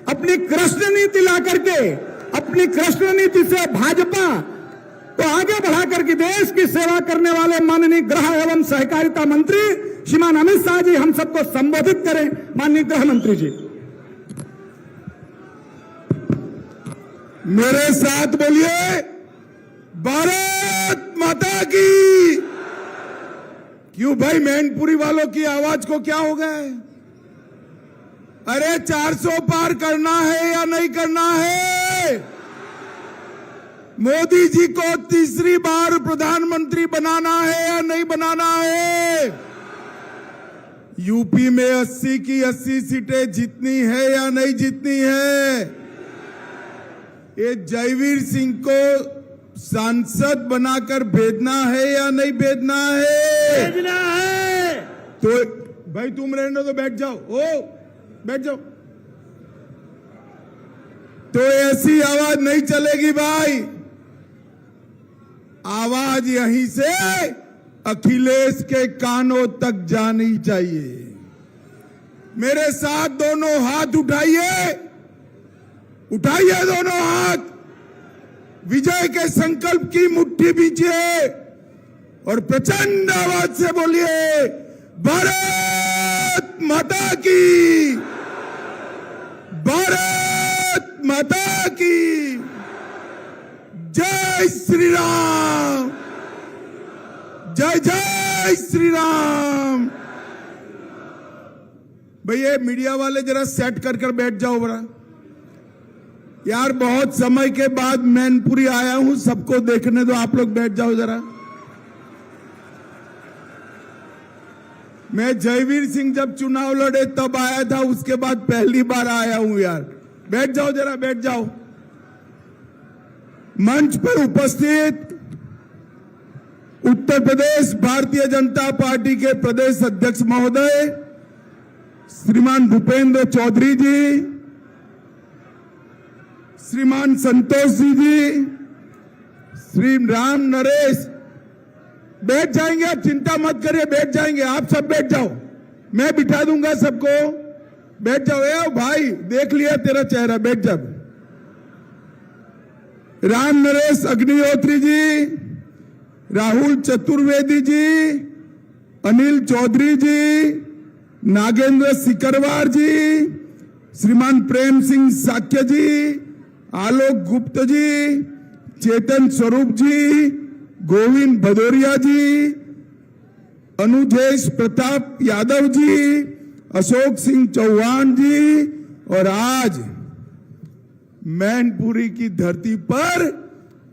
अपनी कृष्ण नीति ला करके, अपनी कृष्ण नीति से भाजपा तो आगे बढ़ा करके देश की सेवा करने वाले माननीय गृह एवं सहकारिता मंत्री श्रीमान अमित शाह जी हम सबको संबोधित करें। माननीय गृह मंत्री जी मेरे साथ बोलिए, भारत माता की। क्यों भाई, मैनपुरी वालों की आवाज को क्या हो गया है? अरे 400 पार करना है या नहीं करना है? मोदी जी को तीसरी बार प्रधानमंत्री बनाना है या नहीं बनाना है? यूपी में 80 की 80 सीटें जीतनी है या नहीं जीतनी है? ये जयवीर सिंह को सांसद बनाकर भेजना है या नहीं भेजना है? भेजना है। तो भाई तुम रहने दो, बैठ जाओ, बैठ जाओ। तो ऐसी आवाज नहीं चलेगी भाई। आवाज यहीं से अखिलेश के कानों तक जानी चाहिए। मेरे साथ दोनों हाथ उठाइए, उठाइए दोनों हाथ, विजय के संकल्प की मुट्ठी बीजिए और प्रचंड आवाज से बोलिए, भारत माता की, भारत माता की, जय श्री राम, जय जय श्री राम। भैया मीडिया वाले जरा सेट कर बैठ जाओ बरा यार, बहुत समय के बाद मैनपुरी आया हूं, सबको देखने दो, आप लोग बैठ जाओ जरा। मैं जयवीर सिंह जब चुनाव लड़े तब आया था, उसके बाद पहली बार आया हूं यार। बैठ जाओ जरा, बैठ जाओ। मंच पर उपस्थित उत्तर प्रदेश भारतीय जनता पार्टी के प्रदेश अध्यक्ष महोदय श्रीमान भूपेंद्र चौधरी जी, श्रीमान संतोष जी, श्री राम नरेश, बैठ जाएंगे आप, चिंता मत करिए, बैठ जाएंगे आप, सब बैठ जाओ, मैं बिठा दूंगा सबको, बैठ जाओ। ए भाई देख लिया तेरा चेहरा, बैठ जा। राम नरेश अग्निहोत्री जी, राहुल चतुर्वेदी जी, अनिल चौधरी जी, नागेंद्र सिकरवार जी, श्रीमान प्रेम सिंह साक्य जी, आलोक गुप्त जी, चेतन स्वरूप जी, गोविंद भदौरिया जी, अनुजेश प्रताप यादव जी, अशोक सिंह चौहान जी, और आज मैनपुरी की धरती पर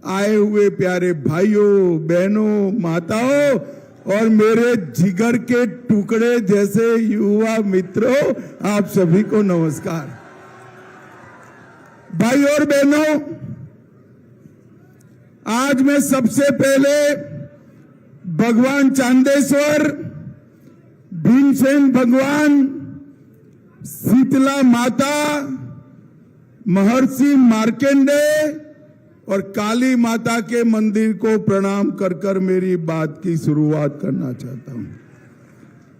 आए हुए प्यारे भाइयों बहनों माताओं और मेरे जिगर के टुकड़े जैसे युवा मित्रों, आप सभी को नमस्कार। भाई और बहनों, आज मैं सबसे पहले भगवान चांदेश्वर, भीमसेन भगवान, शीतला माता, महर्षि मार्केंडे और काली माता के मंदिर को प्रणाम कर मेरी बात की शुरुआत करना चाहता हूं।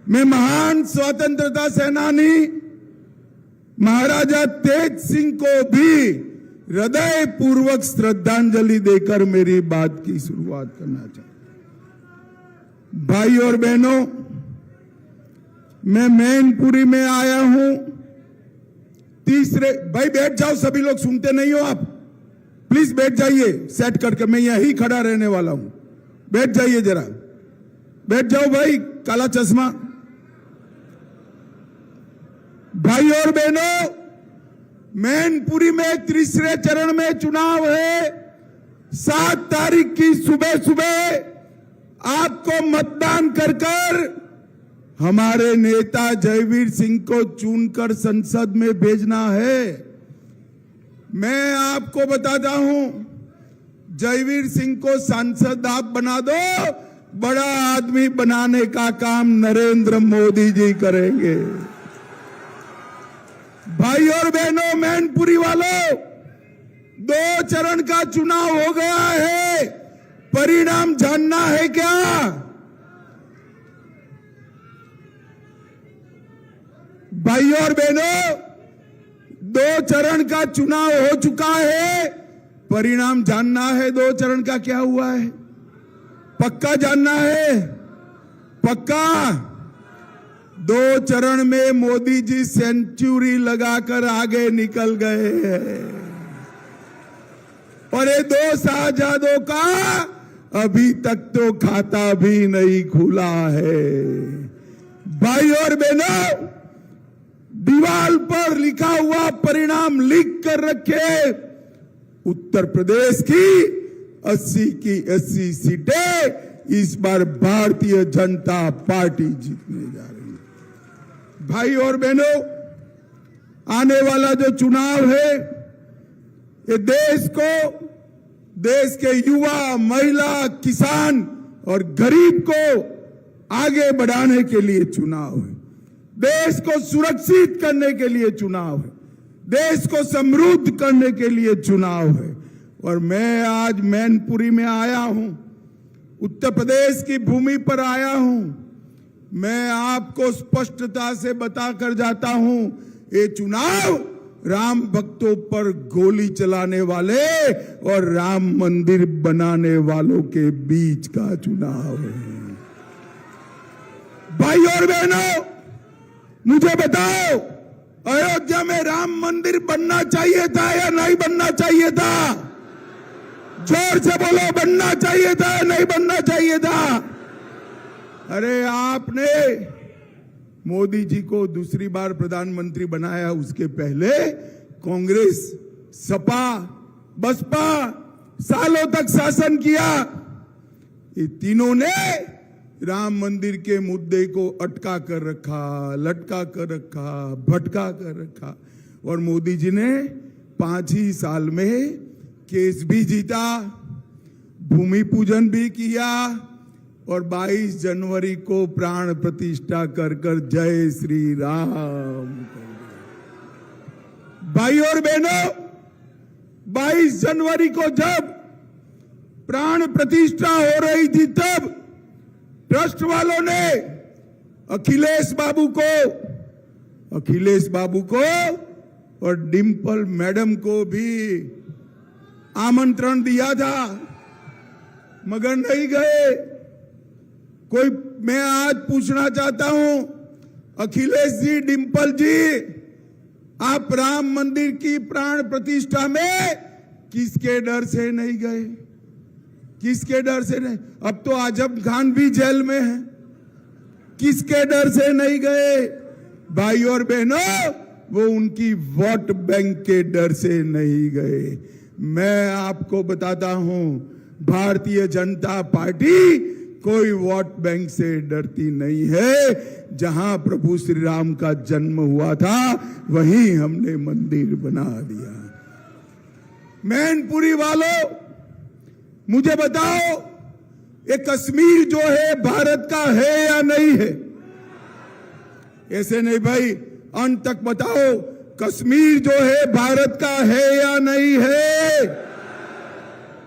मैं महान स्वतंत्रता सेनानी महाराजा तेज सिंह को भी हृदय पूर्वक श्रद्धांजलि देकर मेरी बात की शुरुआत करना चाहता हूं। भाई और बहनों, मैं मैनपुरी में आया हूं तीसरे, भाई बैठ जाओ, सभी लोग सुनते नहीं हो आप, प्लीज बैठ जाइए सेट करके, मैं यहीं खड़ा रहने वाला हूं, बैठ जाइए जरा, बैठ जाओ भाई, काला चश्मा। भाई और बहनों, मैनपुरी में तीसरे चरण में चुनाव है। 7 तारीख की सुबह सुबह आपको मतदान कर हमारे नेता जयवीर सिंह को चुनकर संसद में भेजना है। मैं आपको बताता हूं, जयवीर सिंह को सांसद आप बना दो, बड़ा आदमी बनाने का काम नरेंद्र मोदी जी करेंगे। भाई और बहनों, मैनपुरी वालों, 2 चरण का चुनाव हो गया है, परिणाम जानना है क्या? भाई और बहनों, 2 चरण का चुनाव हो चुका है। परिणाम जानना है 2 चरण का क्या हुआ है? पक्का जानना है? पक्का? 2 चरण में मोदी जी सेंचुरी लगाकर आगे निकल गए हैं और ये 2 साहजादों का अभी तक तो खाता भी नहीं खुला है। भाई और बहनों, दीवार पर लिखा हुआ परिणाम लिख कर रखे। उत्तर प्रदेश की 80 की 80 सीटें इस बार भारतीय जनता पार्टी जीतने जा रही है। भाई और बहनों, आने वाला जो चुनाव है ये देश के युवा, महिला, किसान और गरीब को आगे बढ़ाने के लिए चुनाव है। देश को सुरक्षित करने के लिए चुनाव है। देश को समृद्ध करने के लिए चुनाव है। और मैं आज मैनपुरी में आया हूं, उत्तर प्रदेश की भूमि पर आया हूं। मैं आपको स्पष्टता से बताकर जाता हूं, ये चुनाव राम भक्तों पर गोली चलाने वाले और राम मंदिर बनाने वालों के बीच का चुनाव है। भाई और बहनों, मुझे बताओ, अयोध्या में राम मंदिर बनना चाहिए था या नहीं बनना चाहिए था? जोर से बोलो, बनना चाहिए था या नहीं बनना चाहिए था? अरे आपने मोदी जी को दूसरी बार प्रधानमंत्री बनाया, उसके पहले कांग्रेस, सपा, बसपा सालों तक शासन किया। ये तीनों ने राम मंदिर के मुद्दे को अटका कर रखा, लटका कर रखा, भटका कर रखा। और मोदी जी ने 5 ही साल में केस भी जीता, भूमि पूजन भी किया और 22 जनवरी को प्राण प्रतिष्ठा कर जय श्री राम। भाई और बहनों, 22 जनवरी को जब प्राण प्रतिष्ठा हो रही थी, तब ट्रस्ट वालों ने अखिलेश बाबू को और डिंपल मैडम को भी आमंत्रण दिया था, मगर नहीं गए। मैं आज पूछना चाहता हूं, अखिलेश जी, डिंपल जी, आप राम मंदिर की प्राण प्रतिष्ठा में किसके डर से नहीं गए? किसके डर से नहीं? अब तो आजम खान भी जेल में है, किसके डर से नहीं गए? भाई और बहनों, वो उनकी वोट बैंक के डर से नहीं गए। मैं आपको बताता हूं, भारतीय जनता पार्टी कोई वोट बैंक से डरती नहीं है। जहां प्रभु श्री राम का जन्म हुआ था, वहीं हमने मंदिर बना दिया। मैनपुरी वालों, मुझे बताओ, ये कश्मीर जो है भारत का है या नहीं है? ऐसे नहीं भाई, अंत तक बताओ, कश्मीर जो है भारत का है या नहीं है?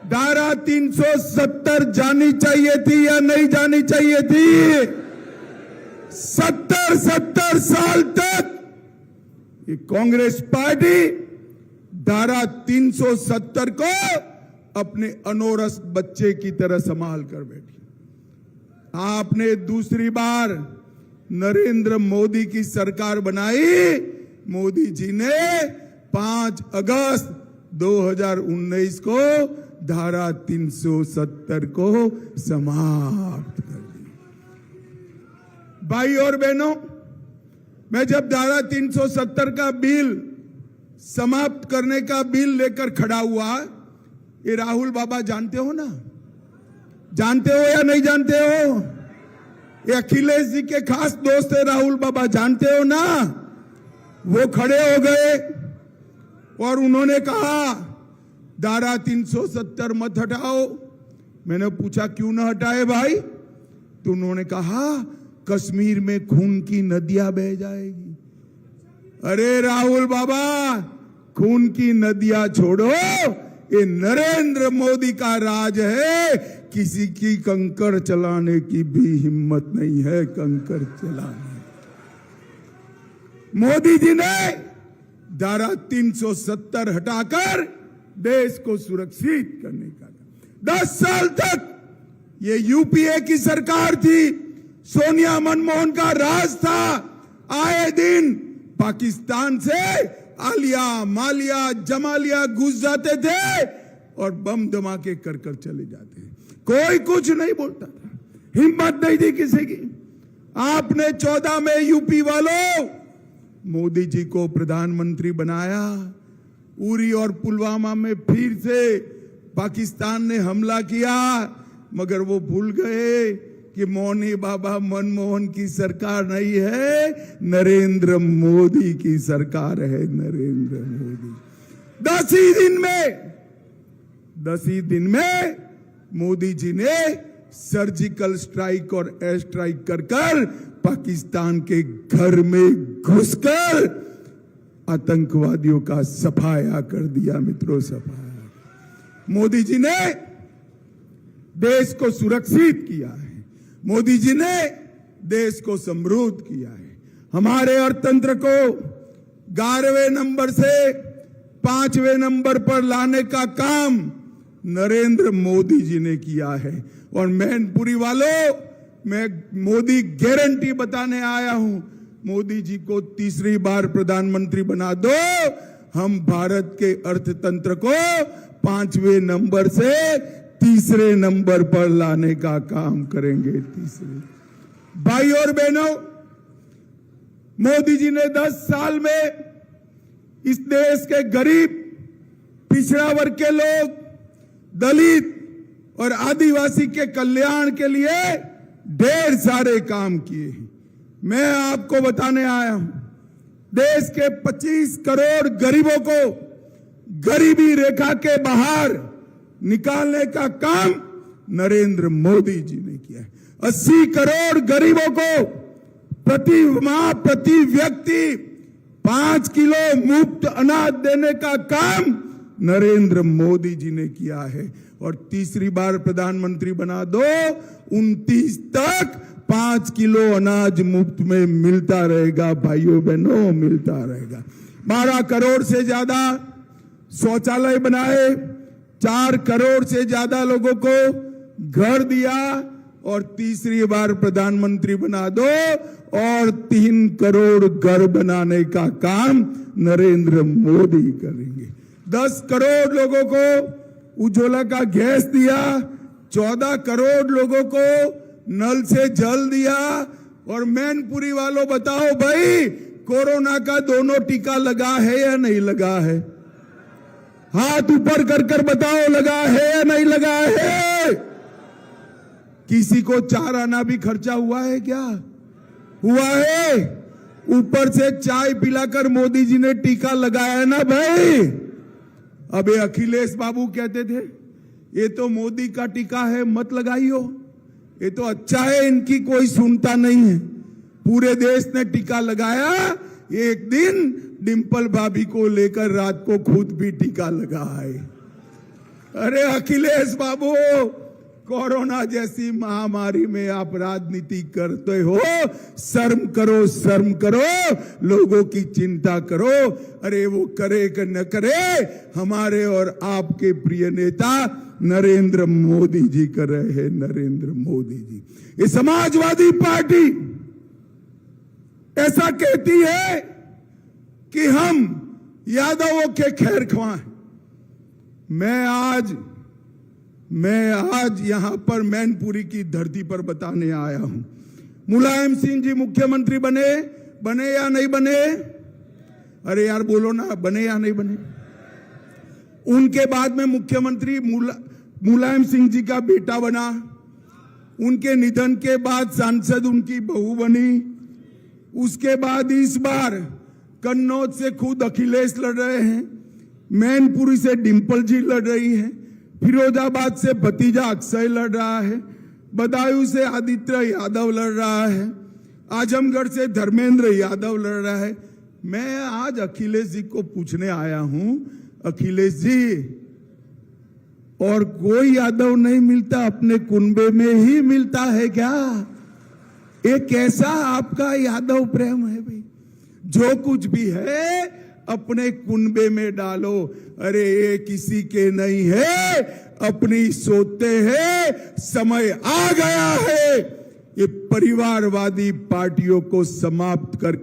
धारा 370 जानी चाहिए थी या नहीं जानी चाहिए थी? 70 साल तक ये कांग्रेस पार्टी धारा 370 को अपने अनोरस बच्चे की तरह संभाल कर बैठी। आपने दूसरी बार नरेंद्र मोदी की सरकार बनाई। मोदी जी ने 5 अगस्त 2019 को धारा 370 को समाप्त कर दी। भाई और बहनों, मैं जब धारा 370 का बिल समाप्त करने का बिल लेकर खड़ा हुआ, ये राहुल बाबा जानते हो ना? जानते हो या नहीं जानते हो? ये अखिलेश जी के खास दोस्त है राहुल बाबा, जानते हो ना? वो खड़े हो गए और उन्होंने कहा धारा 370 मत हटाओ। मैंने पूछा क्यों ना हटाए भाई? तो उन्होंने कहा कश्मीर में खून की नदियां बह जाएगी। अरे राहुल बाबा, खून की नदियां छोड़ो, ये नरेंद्र मोदी का राज है। किसी की कंकड़ चलाने की भी हिम्मत नहीं है, कंकड़ चलाने। मोदी जी ने धारा 370 हटाकर देश को सुरक्षित करने का। 10 साल तक ये यूपीए की सरकार थी, सोनिया मनमोहन का राज था। आए दिन पाकिस्तान से आलिया मालिया जमालिया घुस जाते थे और बम धमाके कर कर चले जाते थे। कोई कुछ नहीं बोलता था, हिम्मत नहीं थी किसी की। आपने 14 में यूपी वालों मोदी जी को प्रधानमंत्री बनाया। उरी और पुलवामा में फिर से पाकिस्तान ने हमला किया, मगर वो भूल गए कि मौनी बाबा मनमोहन की सरकार नहीं है, नरेंद्र मोदी की सरकार है। नरेंद्र मोदी 10 ही दिन में मोदी जी ने सर्जिकल स्ट्राइक और एयर स्ट्राइक कर पाकिस्तान के घर में घुसकर आतंकवादियों का सफाया कर दिया। मित्रों, सफाया। मोदी जी ने देश को सुरक्षित किया है, मोदी जी ने देश को समृद्ध किया है। हमारे अर्थतंत्र को 11वें नंबर से 5वें नंबर पर लाने का काम नरेंद्र मोदी जी ने किया है। और मैनपुरी वालों, मैं मोदी गारंटी बताने आया हूं, मोदी जी को तीसरी बार प्रधानमंत्री बना दो, हम भारत के अर्थतंत्र को 5वें नंबर से तीसरे नंबर पर लाने का काम करेंगे। तीसरे भाई और बहनों, मोदी जी ने 10 साल में इस देश के गरीब, पिछड़ा वर्ग के लोग, दलित और आदिवासी के कल्याण के लिए ढेर सारे काम किए हैं। मैं आपको बताने आया हूं, देश के 25 करोड़ गरीबों को गरीबी रेखा के बाहर निकालने का काम नरेंद्र मोदी जी ने किया है। 80 करोड़ गरीबों को प्रति माह प्रति व्यक्ति 5 किलो मुफ्त अनाज देने का काम नरेंद्र मोदी जी ने किया है। और तीसरी बार प्रधानमंत्री बना दो, 29 तक 5 किलो अनाज मुफ्त में मिलता रहेगा। भाइयों बहनों, मिलता रहेगा। 12 करोड़ से ज्यादा शौचालय बनाए, 4 करोड़ से ज्यादा लोगों को घर दिया। और तीसरी बार प्रधानमंत्री बना दो और 3 करोड़ घर बनाने का काम नरेंद्र मोदी करेंगे। 10 करोड़ लोगों को उज्ज्वला का गैस दिया, 14 करोड़ लोगों को नल से जल दिया। और मैनपुरी वालों, बताओ भाई, कोरोना का दोनों टीका लगा है या नहीं लगा है? हाथ ऊपर कर बताओ, लगा है या नहीं लगा है? किसी को 4 आना भी खर्चा हुआ है क्या? हुआ है? ऊपर से चाय पिलाकर मोदी जी ने टीका लगाया ना भाई। अबे अखिलेश बाबू कहते थे ये तो मोदी का टीका है, मत लगाइयो, ये तो अच्छा है, इनकी कोई सुनता नहीं है। पूरे देश ने टीका लगाया। एक दिन डिंपल भाभी को लेकर रात को खुद भी टीका लगाए। अरे अखिलेश बाबू, कोरोना जैसी महामारी में आप राजनीति करते हो, शर्म करो, शर्म करो, लोगों की चिंता करो। अरे वो करे कि न करे, हमारे और आपके प्रिय नेता नरेंद्र मोदी जी कर रहे हैं। नरेंद्र मोदी जी, ये समाजवादी पार्टी ऐसा कहती है कि हम यादवों के खैर ख्वाह। मैं आज यहां पर मैनपुरी की धरती पर बताने आया हूं, मुलायम सिंह जी मुख्यमंत्री बने या नहीं बने? अरे यार बोलो ना, बने या नहीं बने? उनके बाद में मुख्यमंत्री मुलायम सिंह जी का बेटा बना। उनके निधन के बाद सांसद उनकी बहू बनी। उसके बाद इस बार कन्नौज से खुद अखिलेश लड़ रहे हैं, मैनपुरी से डिंपल जी लड़ रही है, फिरोजाबाद से भतीजा अक्षय लड़ रहा है, बदायूं से आदित्य यादव लड़ रहा है, आजमगढ़ से धर्मेंद्र यादव लड़ रहा है। मैं आज अखिलेश जी को पूछने आया हूं, अखिलेश जी, और कोई यादव नहीं मिलता, अपने कुनबे में ही मिलता है क्या? ये कैसा आपका यादव प्रेम है भाई? जो कुछ भी है अपने कुनबे में डालो। अरे ये किसी के नहीं है, अपनी सोते हैं, समय आ गया है। ये परिवारवादी पार्टियों को समाप्त कर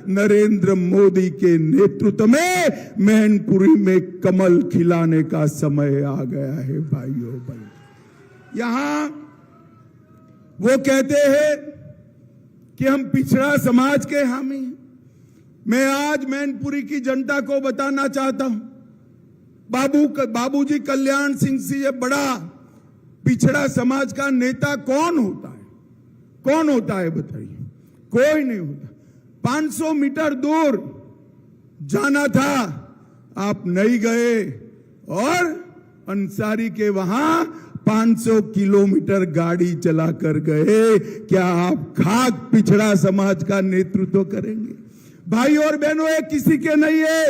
नरेंद्र मोदी के नेतृत्व में मैनपुरी में कमल खिलाने का समय आ गया है भाइयों बहनों। यहां वो कहते हैं कि हम पिछड़ा समाज के हामी हैं। मैं आज मैनपुरी की जनता को बताना चाहता हूं, बाबूजी कल्याण सिंह से बड़ा पिछड़ा समाज का नेता कौन होता है? कौन होता है बताइए? कोई नहीं होता। 500 मीटर दूर जाना था, आप नहीं गए, और अंसारी के वहां 500 किलोमीटर गाड़ी चलाकर गए। क्या आप खाक पिछड़ा समाज का नेतृत्व करेंगे? भाई और बहनों, ये किसी के नहीं है,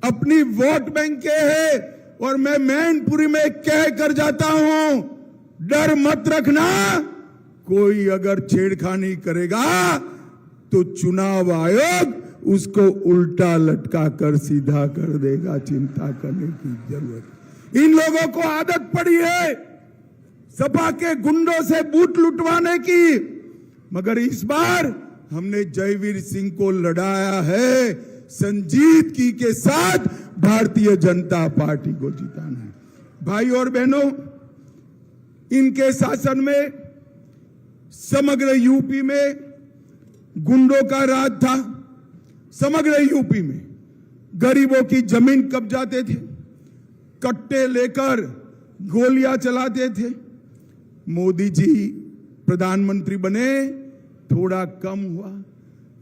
अपनी वोट बैंक के है। और मैं मैनपुरी में कह कर जाता हूं, डर मत रखना। कोई अगर छेड़खानी करेगा तो चुनाव आयोग उसको उल्टा लटका कर सीधा कर देगा। चिंता करने की जरूरत। इन लोगों को आदत पड़ी है सपा के गुंडों से बूथ लुटवाने की, मगर इस बार हमने जयवीर सिंह को लड़ाया है। संजीदगी के साथ भारतीय जनता पार्टी को जिताना है। भाई और बहनों, इनके शासन में समग्र यूपी में गुंडों का राज था। समग्र यूपी में गरीबों की जमीन कब्जाते थे, कट्टे लेकर गोलियां चलाते थे। मोदी जी प्रधानमंत्री बने, थोड़ा कम हुआ।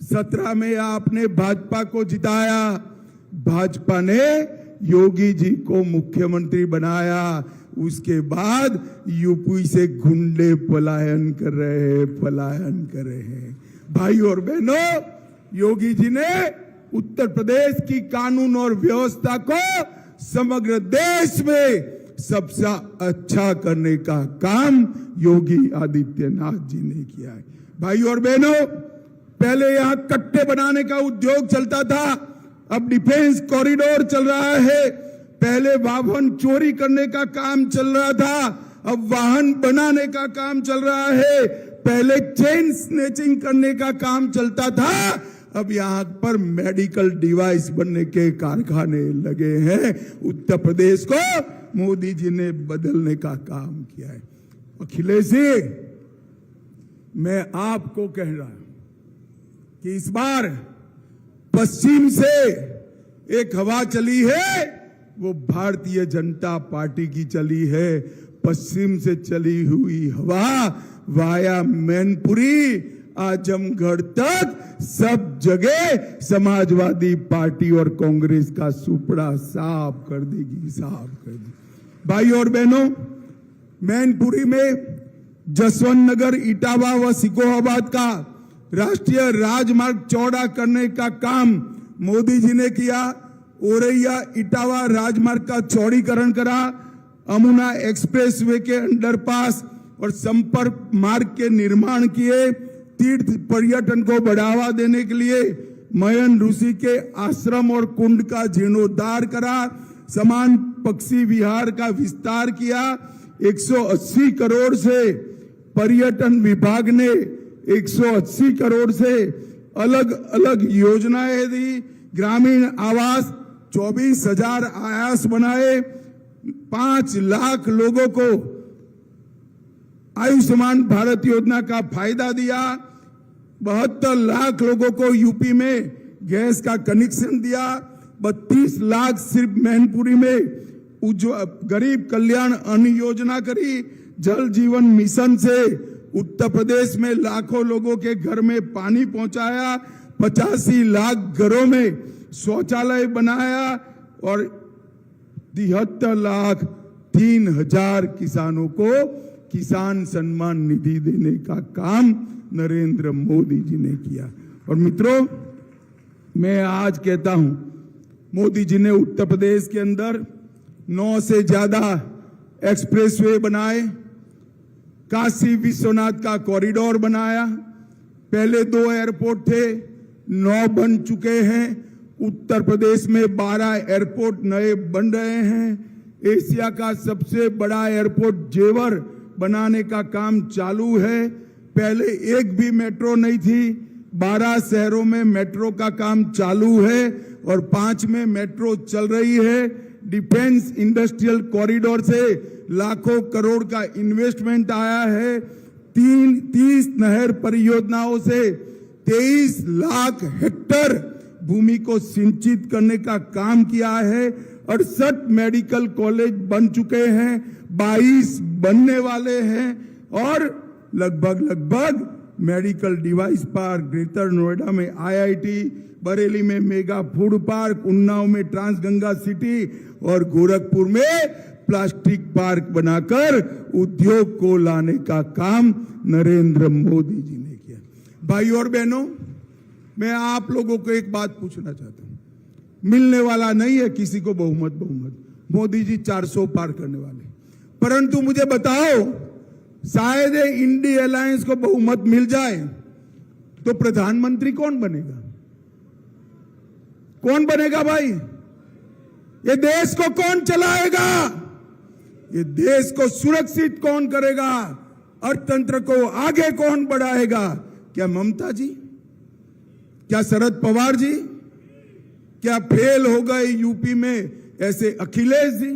17 में आपने भाजपा को जिताया, भाजपा ने योगी जी को मुख्यमंत्री बनाया। उसके बाद यूपी से गुंडे पलायन कर रहे हैं। भाई और बहनों, योगी जी ने उत्तर प्रदेश की कानून और व्यवस्था को समग्र देश में सबसे अच्छा करने का काम योगी आदित्यनाथ जी ने किया है। भाई और बहनों, पहले यहां कट्टे बनाने का उद्योग चलता था, अब डिफेंस कॉरिडोर चल रहा है। पहले वाहन चोरी करने का काम चल रहा था, अब वाहन बनाने का काम चल रहा है। पहले चेन स्नेचिंग करने का काम चलता था, अब यहां पर मेडिकल डिवाइस बनने के कारखाने लगे हैं। उत्तर प्रदेश को मोदी जी ने बदलने का काम किया है। अखिलेश जी, मैं आपको कह रहा हूं कि इस बार पश्चिम से एक हवा चली है, वो भारतीय जनता पार्टी की चली है। पश्चिम से चली हुई हवा वाया मैनपुरी आजमगढ़ तक सब जगह समाजवादी पार्टी और कांग्रेस का सुपड़ा साफ कर देगी। भाई और बहनों, मैनपुरी में जसवंत नगर, इटावा व सिकोहाबाद का राष्ट्रीय राजमार्ग चौड़ा करने का काम मोदी जी ने किया। औरैया इटावा राजमार्ग का चौड़ीकरण करा, अमुना एक्सप्रेसवे के अंडरपास और संपर्क मार्ग के निर्माण किए। तीर्थ पर्यटन को बढ़ावा देने के लिए मयन ऋषि के आश्रम और कुंड का जीर्णोद्धार करा। समान पक्षी विहार का विस्तार किया। 180 करोड़ से पर्यटन विभाग ने 180 करोड़ से अलग अलग योजनाएं दी। ग्रामीण आवास 24,000 आवास बनाए। 5 लाख लोगों को आयुष्मान भारत योजना का फायदा दिया। 72 लाख लोगों को यूपी में गैस का कनेक्शन दिया। 32 लाख सिर्फ मैनपुरी में गरीब कल्याण अन्न योजना करी। जल जीवन मिशन से उत्तर प्रदेश में लाखों लोगों के घर में पानी पहुंचाया। 85 लाख घरों में शौचालय बनाया और 73 लाख 3,000 किसानों को किसान सम्मान निधि देने का काम नरेंद्र मोदी जी ने किया। और मित्रों, मैं आज कहता हूं, मोदी जी ने उत्तर प्रदेश के अंदर 9 से ज्यादा एक्सप्रेसवे बनाए, काशी विश्वनाथ का कॉरिडोर बनाया। पहले 2 एयरपोर्ट थे, 9 बन चुके हैं। उत्तर प्रदेश में 12 एयरपोर्ट नए बन रहे हैं। एशिया का सबसे बड़ा एयरपोर्ट जेवर बनाने का काम चालू है। पहले एक भी मेट्रो नहीं थी, 12 शहरों में मेट्रो का काम चालू है और 5 में मेट्रो चल रही है। डिफेंस इंडस्ट्रियल कॉरिडोर से लाखों करोड़ का इन्वेस्टमेंट आया है। 30 नहर परियोजनाओं से 23 लाख हेक्टेयर भूमि को सिंचित करने का काम किया है। 68 मेडिकल कॉलेज बन चुके हैं, 22 बनने वाले हैं और लगभग medical device park, greater Noida में आईआईटी, बरेली में मेगा फूड पार्क, उन्नाव में ट्रांसगंगा सिटी और गोरखपुर में प्लास्टिक पार्क बनाकर उद्योग को लाने का काम नरेंद्र मोदी जी ने किया। भाई और बहनों, मैं आप लोगों को एक बात पूछना चाहता हूं। मिलने वाला नहीं है किसी को बहुमत। मोदी जी 400 पार करने वाले, परंतु मुझे बताओ, शायद इंडिया अलायंस को बहुमत मिल जाए तो प्रधानमंत्री कौन बनेगा? कौन बनेगा भाई? ये देश को कौन चलाएगा? ये देश को सुरक्षित कौन करेगा? अर्थतंत्र को आगे कौन बढ़ाएगा? क्या ममता जी? क्या शरद पवार जी? क्या फेल हो गए यूपी में ऐसे अखिलेश जी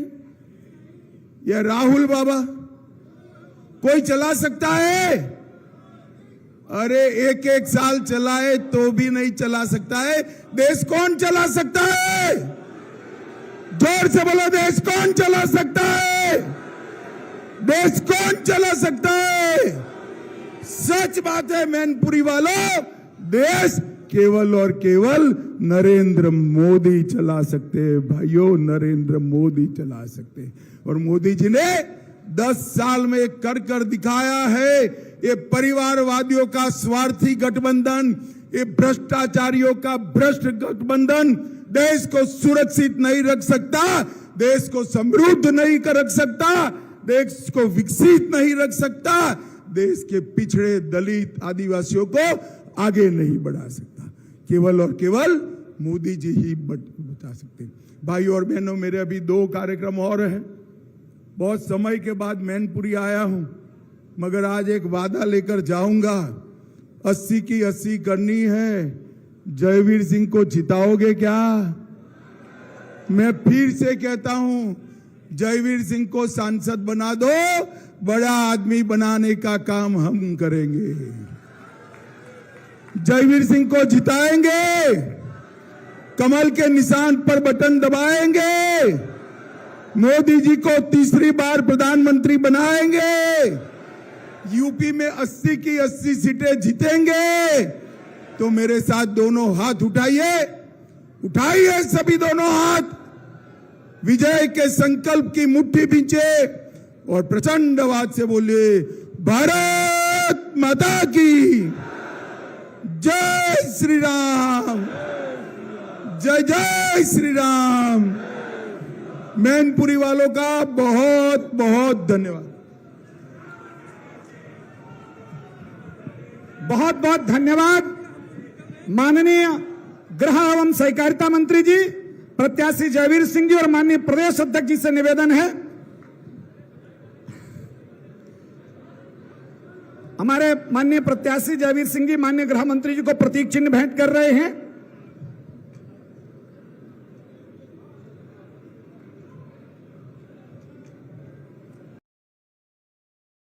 या राहुल बाबा? कोई चला सकता है? अरे एक साल चलाए तो भी नहीं चला सकता है। देश कौन चला सकता है? जोर से बोलो, देश कौन चला सकता है? देश कौन चला सकता है? सच बात है मैनपुरी वालों, देश केवल और केवल नरेंद्र मोदी चला सकते हैं भाइयों, नरेंद्र मोदी चला सकते हैं। और मोदी जी ने 10 साल में कर दिखाया है। ये परिवारवादियों का स्वार्थी गठबंधन, ये भ्रष्टाचारियों का भ्रष्ट गठबंधन देश को सुरक्षित नहीं रख सकता, देश को समृद्ध नहीं कर रख सकता, देश को विकसित नहीं रख सकता, देश के पिछड़े दलित आदिवासियों को आगे नहीं बढ़ा सकता। केवल और केवल मोदी जी ही बचा सकते हैं। भाई और बहनों, मेरे अभी 2 कार्यक्रम और हैं। बहुत समय के बाद मैनपुरी आया हूं, मगर आज एक वादा लेकर जाऊंगा। 80 की 80 करनी है। जयवीर सिंह को जिताओगे क्या? मैं फिर से कहता हूं, जयवीर सिंह को सांसद बना दो, बड़ा आदमी बनाने का काम हम करेंगे। जयवीर सिंह को जिताएंगे, कमल के निशान पर बटन दबाएंगे, मोदी जी को तीसरी बार प्रधानमंत्री बनाएंगे, यूपी में 80 की 80 सीटें जीतेंगे। तो मेरे साथ दोनों हाथ उठाइए सभी दोनों हाथ, विजय के संकल्प की मुट्ठी बींचे और प्रचंड आवाज से बोलिए, भारत माता की जय श्री राम, जय जय श्री राम। मैनपुरी वालों का बहुत बहुत धन्यवाद। बहुत बहुत धन्यवाद माननीय गृह एवं सहकारिता मंत्री जी, प्रत्याशी जयवीर सिंह जी और माननीय प्रदेश अध्यक्ष जी से निवेदन है, हमारे माननीय प्रत्याशी जयवीर सिंह जी माननीय गृह मंत्री जी को प्रतीक चिन्ह भेंट कर रहे हैं।